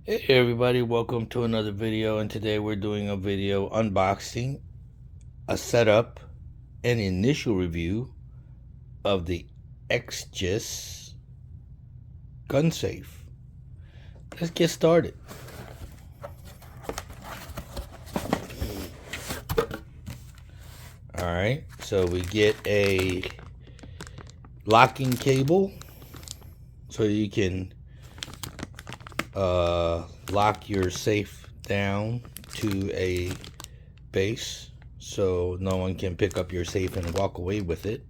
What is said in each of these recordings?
Hey everybody, welcome to another video, and today we're doing a video unboxing, a setup, and initial review of the Xegis gun safe. Let's get started. Alright, so we get a locking cable so you can lock your safe down to a base so no one can pick up your safe and walk away with it.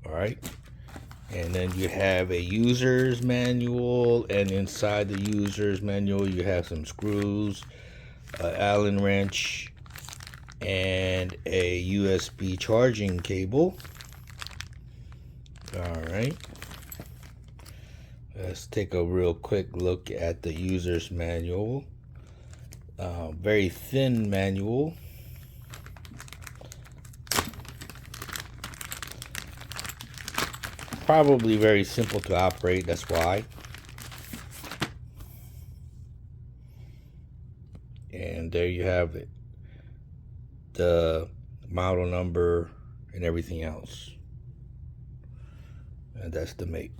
Alright, and then you have a user's manual, and inside the user's manual you have some screws, an Allen wrench, and a USB charging cable. Alright, let's take a real quick look at the user's manual. Very thin manual. Probably very simple to operate, that's why. And there you have it, the model number and everything else, and that's the make.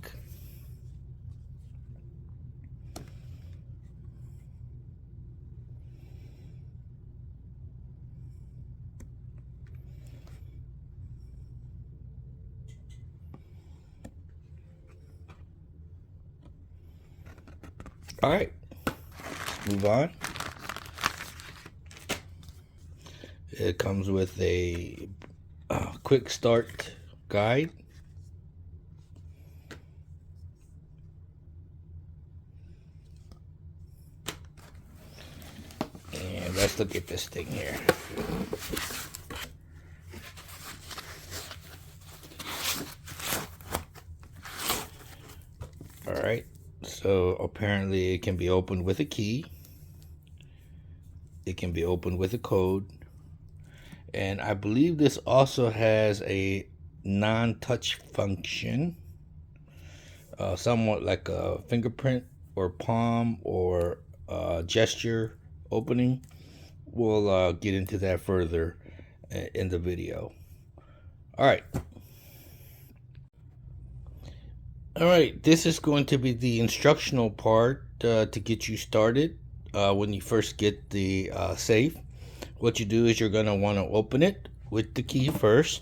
All right, move on. It comes with a quick start guide. And let's look at this thing here. All right, so apparently it can be opened with a key. It can be opened with a code. And I believe this also has a non-touch function, somewhat like a fingerprint or palm or gesture opening. We'll get into that further in the video. All right. All right, this is going to be the instructional part to get you started when you first get the safe. What you do is you're going to want to open it with the key first.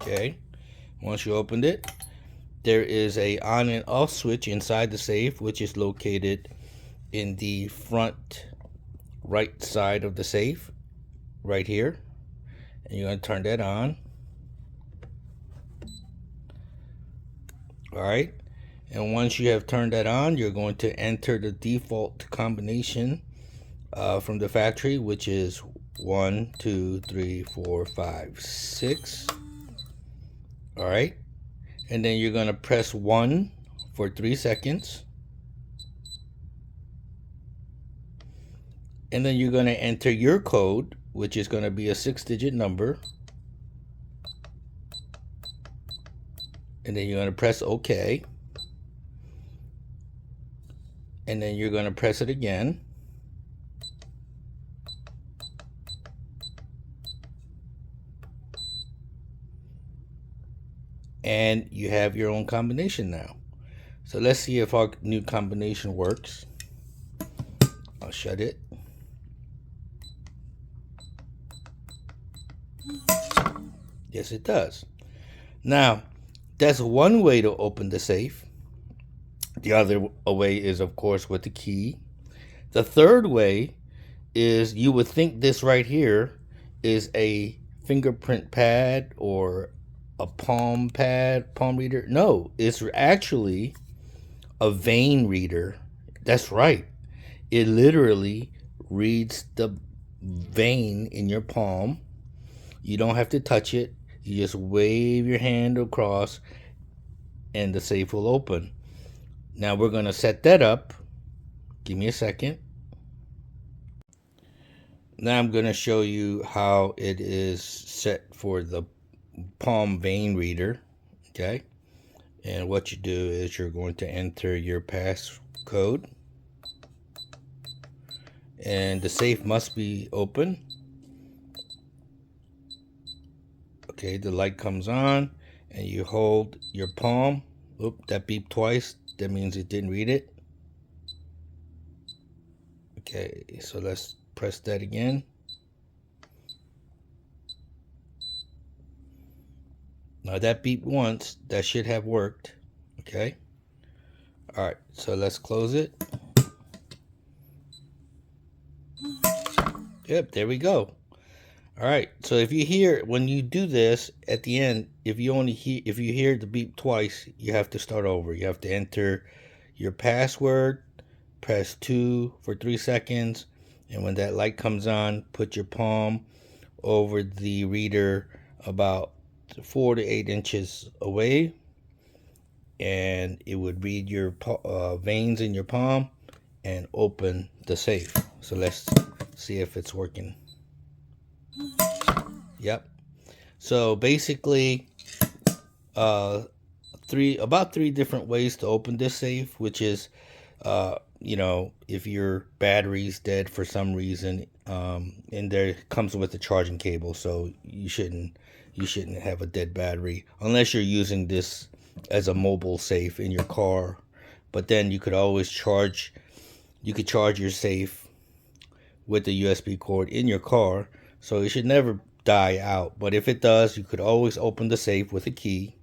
Okay, once you opened it, there is a on and off switch inside the safe, which is located in the front right side of the safe, right here. And you're going to turn that on. All right. And once you have turned that on, you're going to enter the default combination from the factory, which is 1, 2, 3, 4, 5, 6. All right. And then you're going to press 1 for 3 seconds. And then you're going to enter your code, which is going to be a 6-digit number. And then you're going to press OK. And then you're going to press it again. And you have your own combination now. So let's see if our new combination works. I'll shut it. Yes, it does. Now, that's one way to open the safe. The other way is, of course, with the key. The third way is, you would think this right here is a fingerprint pad or a palm reader. No, it's actually a vein reader. That's right. It literally reads the vein in your palm. You don't have to touch it. You just wave your hand across and the safe will open. Now we're going to set that up. Give me a second. Now I'm going to show you how it is set for the palm vein reader. Okay. And what you do is you're going to enter your passcode, and the safe must be open. Okay, the light comes on and you hold your palm. Oop, that beeped twice. That means it didn't read it. Okay, so let's press that again. Now that beeped once, that should have worked. Okay. All right, so let's close it. Yep, there we go. All right, so if you hear, when you do this at the end, if you hear the beep twice, you have to start over. You have to enter your password, press 2 for 3 seconds, and when that light comes on, put your palm over the reader about 4 to 8 inches away, and it would read your veins in your palm and open the safe. So let's see if it's working. Yep. So basically, about three different ways to open this safe, which is, if your battery's dead for some reason, and there comes with a charging cable, so you shouldn't have a dead battery unless you're using this as a mobile safe in your car. But then you could always charge your safe with a USB cord in your car, so it should never die out. But if it does, you could always open the safe with a key.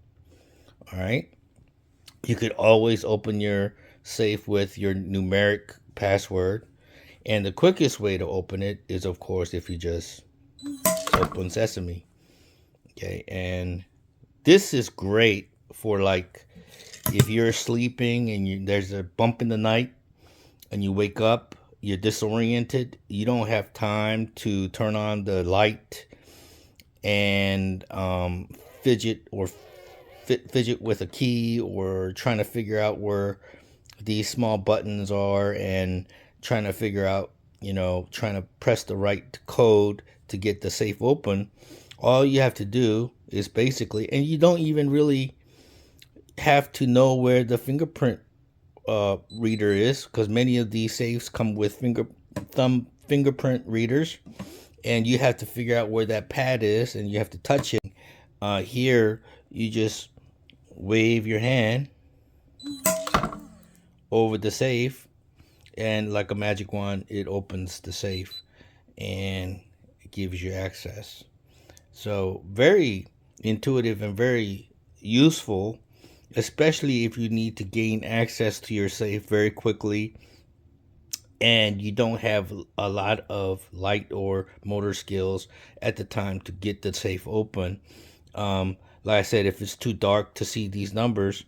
All right. You could always open your safe with your numeric password. And the quickest way to open it is, of course, if you just open Sesame. Okay. And this is great for, like, if you're sleeping and there's a bump in the night and you wake up, you're disoriented, you don't have time to turn on the light and fidget with a key, or trying to figure out where these small buttons are and trying to figure out, trying to press the right code to get the safe open. All you have to do is basically, and you don't even really have to know where the fingerprint reader is, because many of these safes come with fingerprint readers, and you have to figure out where that pad is, and you have to touch it. Here, you just wave your hand over the safe, and like a magic wand, it opens the safe and it gives you access. So very intuitive and very useful, especially if you need to gain access to your safe very quickly and you don't have a lot of light or motor skills at the time to get the safe open. Like I said, if it's too dark to see these numbers,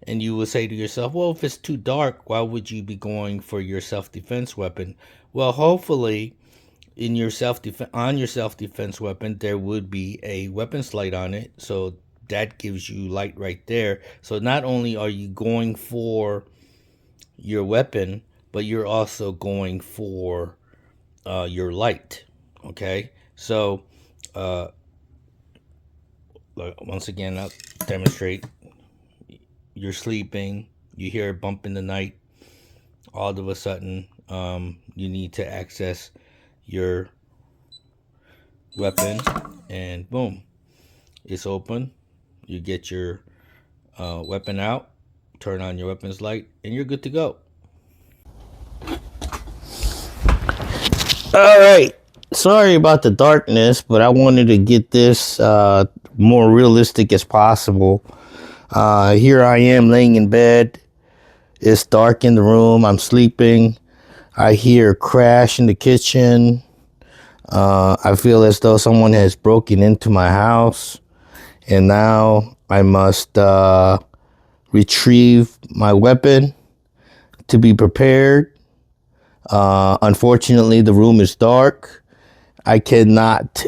and you would say to yourself, well, if it's too dark, why would you be going for your self-defense weapon? Well, hopefully on your self-defense weapon, there would be a weapons light on it, so that gives you light right there. So not only are you going for your weapon, but you're also going for your light. Okay, so once again, I'll demonstrate. You're sleeping, you hear a bump in the night, all of a sudden you need to access your weapon, and boom, it's open. You get your weapon out, turn on your weapons light, and you're good to go. All right, sorry about the darkness, but I wanted to get this more realistic as possible. Here I am laying in bed. It's dark in the room. I'm sleeping. I hear a crash in the kitchen. I feel as though someone has broken into my house, and now I must retrieve my weapon to be prepared. Unfortunately, the room is dark. I cannot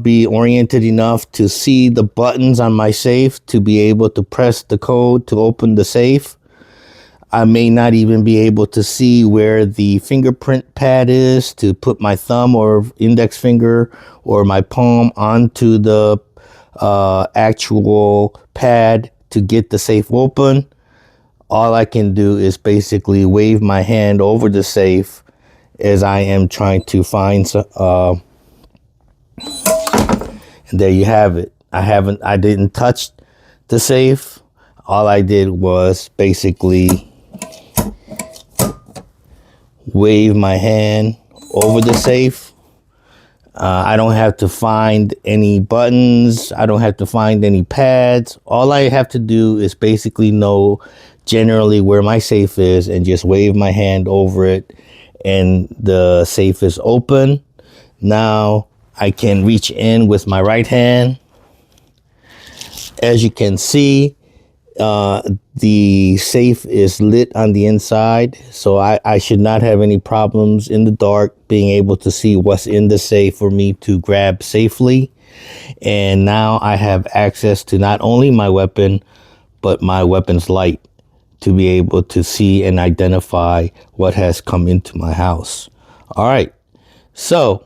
be oriented enough to see the buttons on my safe to be able to press the code to open the safe. I may not even be able to see where the fingerprint pad is to put my thumb or index finger or my palm onto the actual pad to get the safe open, all I can do is basically wave my hand over the safe as I am trying to find some, and there you have it. I didn't touch the safe. All I did was basically wave my hand over the safe. I don't have to find any buttons. I don't have to find any pads. All I have to do is basically know generally where my safe is and just wave my hand over it, and the safe is open. Now I can reach in with my right hand. As you can see, the safe is lit on the inside, so I should not have any problems in the dark being able to see what's in the safe for me to grab safely. And now I have access to not only my weapon, but my weapon's light to be able to see and identify what has come into my house. All right, so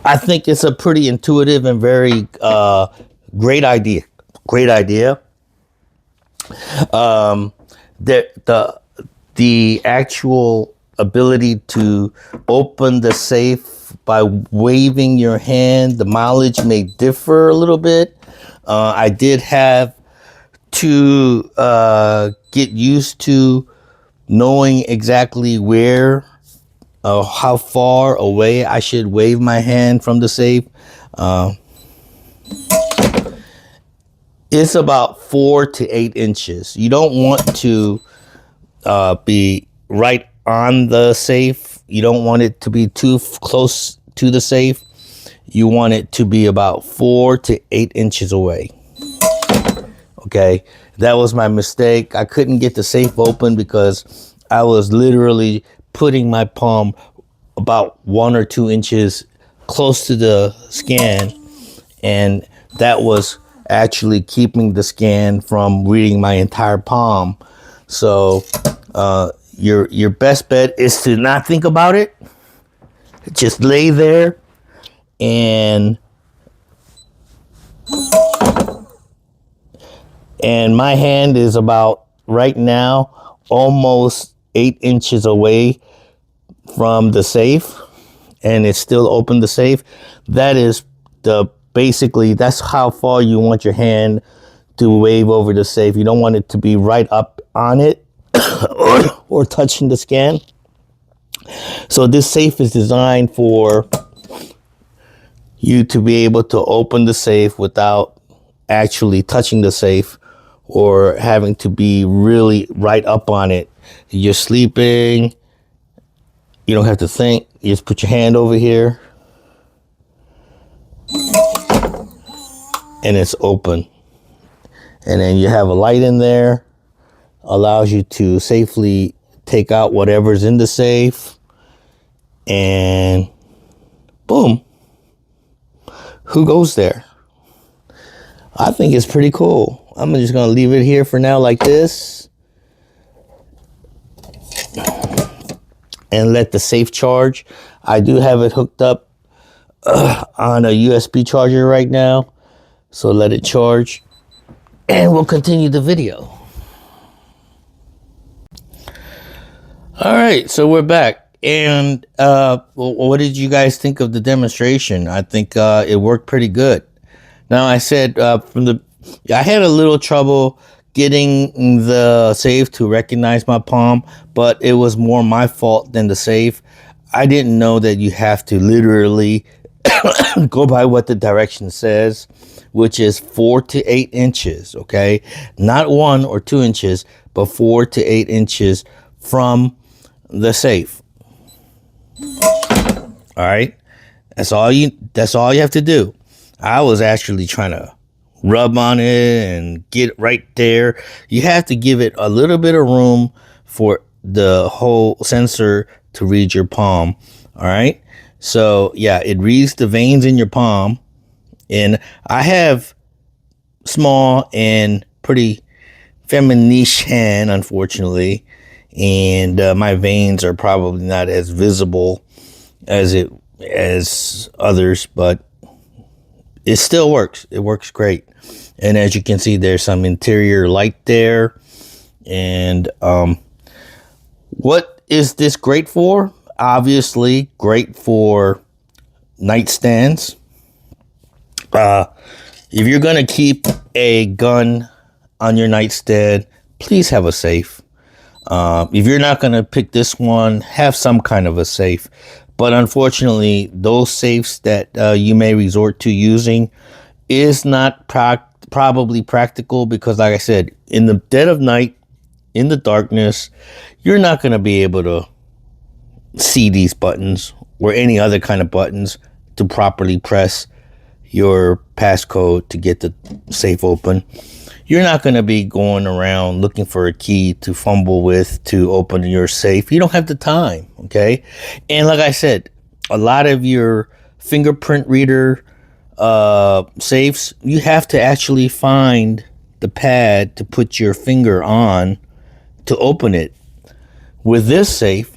I think it's a pretty intuitive and very great idea. Great idea. The actual ability to open the safe by waving your hand, the mileage may differ a little bit. I did have to get used to knowing exactly where, how far away I should wave my hand from the safe. It's about 4 to 8 inches. You don't want to be right on the safe. You don't want it to be too close to the safe. You want it to be about 4 to 8 inches away. Okay, that was my mistake. I couldn't get the safe open because I was literally putting my palm about 1 or 2 inches close to the scan, and that was actually keeping the scan from reading my entire palm. So your best bet is to not think about it. Just lay there and my hand is about right now almost 8 inches away from the safe, and it's still open, the safe. That is basically that's how far you want your hand to wave over the safe. You don't want it to be right up on it or touching the scan. So this safe is designed for you to be able to open the safe without actually touching the safe or having to be really right up on it. You're sleeping, you don't have to think. You just put your hand over here and it's open. And then you have a light in there, allows you to safely take out whatever's in the safe, and boom, who goes there? I think it's pretty cool. I'm just gonna leave it here for now like this and let the safe charge. I do have it hooked up on a USB charger right now, so let it charge and we'll continue the video. All right, so we're back. And what did you guys think of the demonstration? I think it worked pretty good. Now, I said I had a little trouble getting the safe to recognize my palm, but it was more my fault than the safe. I didn't know that you have to literally go by what the direction says, which is 4 to 8 inches, okay? Not 1 or 2 inches, but 4 to 8 inches from the safe. All right, that's all you have to do. I was actually trying to rub on it and get right there. You have to give it a little bit of room for the whole sensor to read your palm. All right, so yeah, it reads the veins in your palm, and I have small and pretty feminine hand, unfortunately, and my veins are probably not as visible as others, but it still works. It works great. And as you can see, there's some interior light there. And what is this great for? Obviously, great for nightstands. If you're going to keep a gun on your nightstand, please have a safe. If you're not going to pick this one, have some kind of a safe. But unfortunately, those safes that you may resort to using is not probably practical because, like I said, in the dead of night, in the darkness, you're not going to be able to see these buttons or any other kind of buttons to properly press your passcode to get the safe open. You're not going to be going around looking for a key to fumble with to open your safe. You don't have the time, okay? And like I said, a lot of your fingerprint reader safes, you have to actually find the pad to put your finger on to open it. With this safe,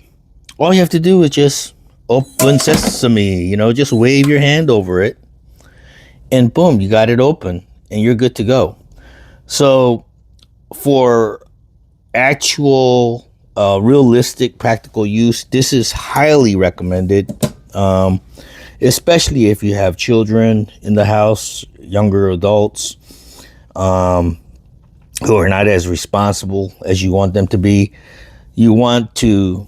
all you have to do is just open sesame, you know, just wave your hand over it, and boom, you got it open, and you're good to go. So for actual realistic practical use, this is highly recommended, especially if you have children in the house, younger adults who are not as responsible as you want them to be. You want to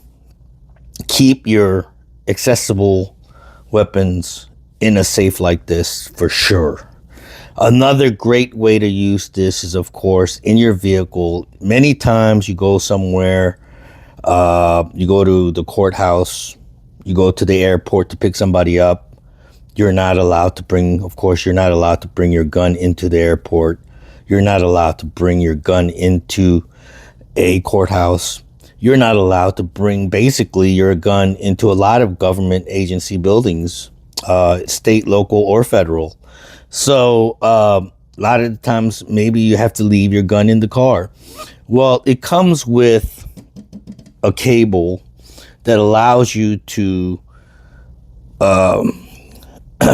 keep your accessible weapons in a safe like this for sure. Another great way to use this is, of course, in your vehicle. Many times you go somewhere, you go to the courthouse, you go to the airport to pick somebody up. You're not allowed to bring, of course, you're not allowed to bring your gun into the airport. You're not allowed to bring your gun into a courthouse. You're not allowed to bring basically your gun into a lot of government agency buildings, state, local, or federal. So a lot of the times, maybe you have to leave your gun in the car. Well, it comes with a cable that allows you to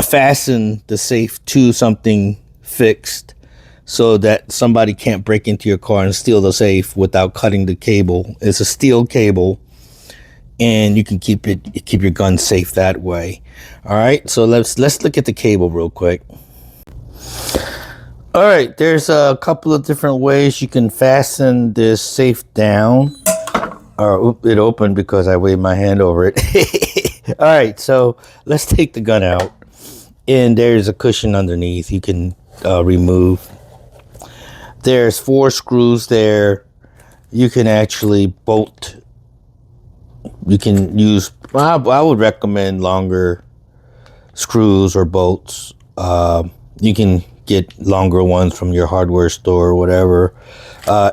fasten the safe to something fixed so that somebody can't break into your car and steal the safe without cutting the cable. It's a steel cable, and you can keep your gun safe that way. All right, so let's look at the cable real quick. All right, there's a couple of different ways you can fasten this safe down. It opened because I waved my hand over it. All right, so let's take the gun out, and there's a cushion underneath you can remove. There's 4 screws there. You can actually bolt. You can use, I would recommend longer screws or bolts. You can get longer ones from your hardware store or whatever,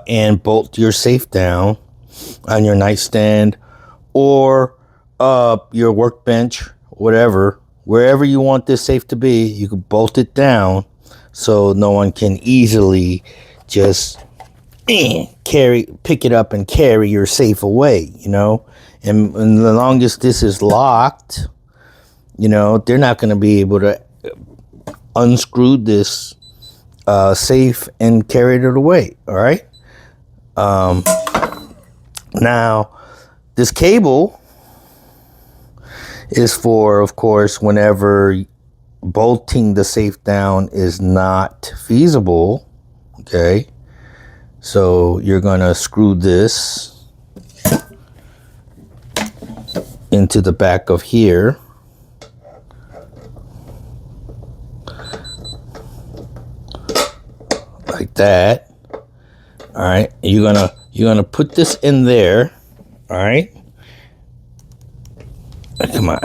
and bolt your safe down on your nightstand or your workbench, whatever. Wherever you want this safe to be, you can bolt it down so no one can easily just pick it up and carry your safe away, you know. And the longest this is locked, you know, they're not going to be able to unscrew this safe and carry it away. All right. Now, this cable is for, of course, whenever bolting the safe down is not feasible. Okay. So you're going to screw this into the back of here. Like that. All right. You're gonna put this in there. All right. Come on.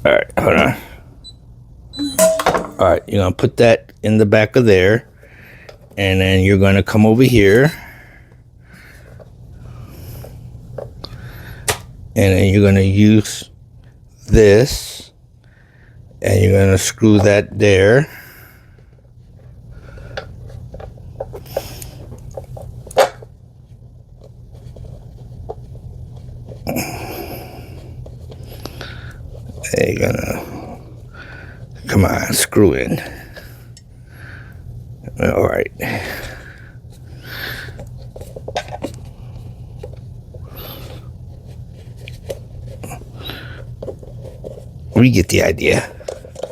All right. Hold on. All right. You're gonna put that in the back of there, and then you're gonna come over here, and then you're gonna use this, and you're gonna screw that there. gonna, come on, screw in. All right. We get the idea.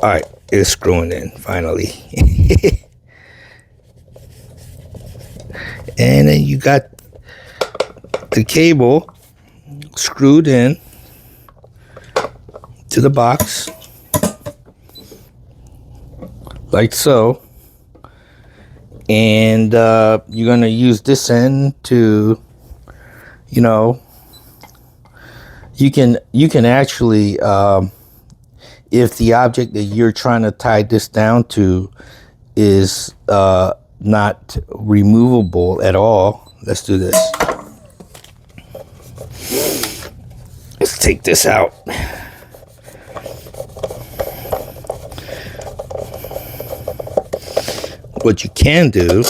All right, it's screwing in finally. And then you got the cable screwed in to the box like so, and you're gonna use this end to, you know, you can actually if the object that you're trying to tie this down to is not removable at all. Let's do this. Let's take this out. What you can do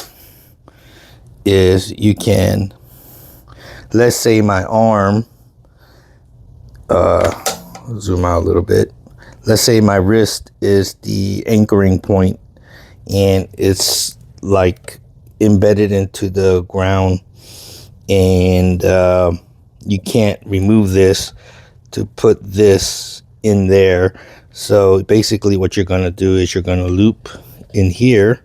is you can, let's say my arm, zoom out a little bit. Let's say my wrist is the anchoring point and it's like embedded into the ground, and you can't remove this to put this in there. So basically what you're going to do is you're going to loop in here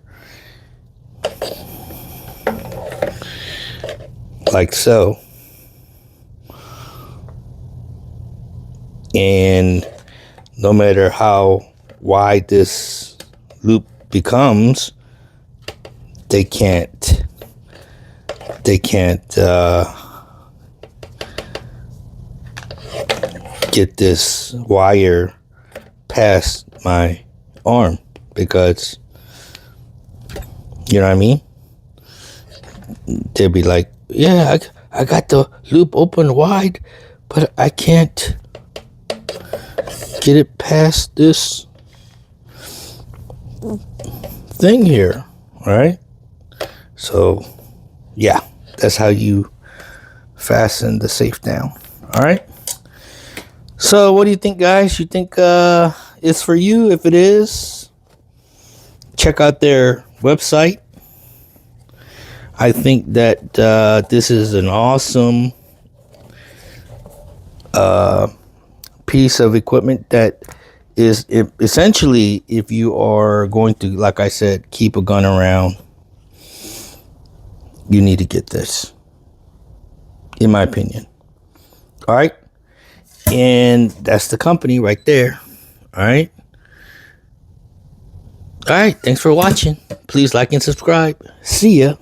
like so, and no matter how wide this loop becomes, they can't get this wire past my arm, because, you know what I mean, they'll be like, yeah, I got the loop open wide, but I can't get it past this thing here, right? So yeah, that's how you fasten the safe down. All right, so what do you think, guys? You think it's for you? If it is, check out their website. I think that this is an awesome piece of equipment that is essentially, if you are going to, like I said, keep a gun around, you need to get this, in my opinion. All right, and that's the company right there. All right, thanks for watching. Please like and subscribe. See ya.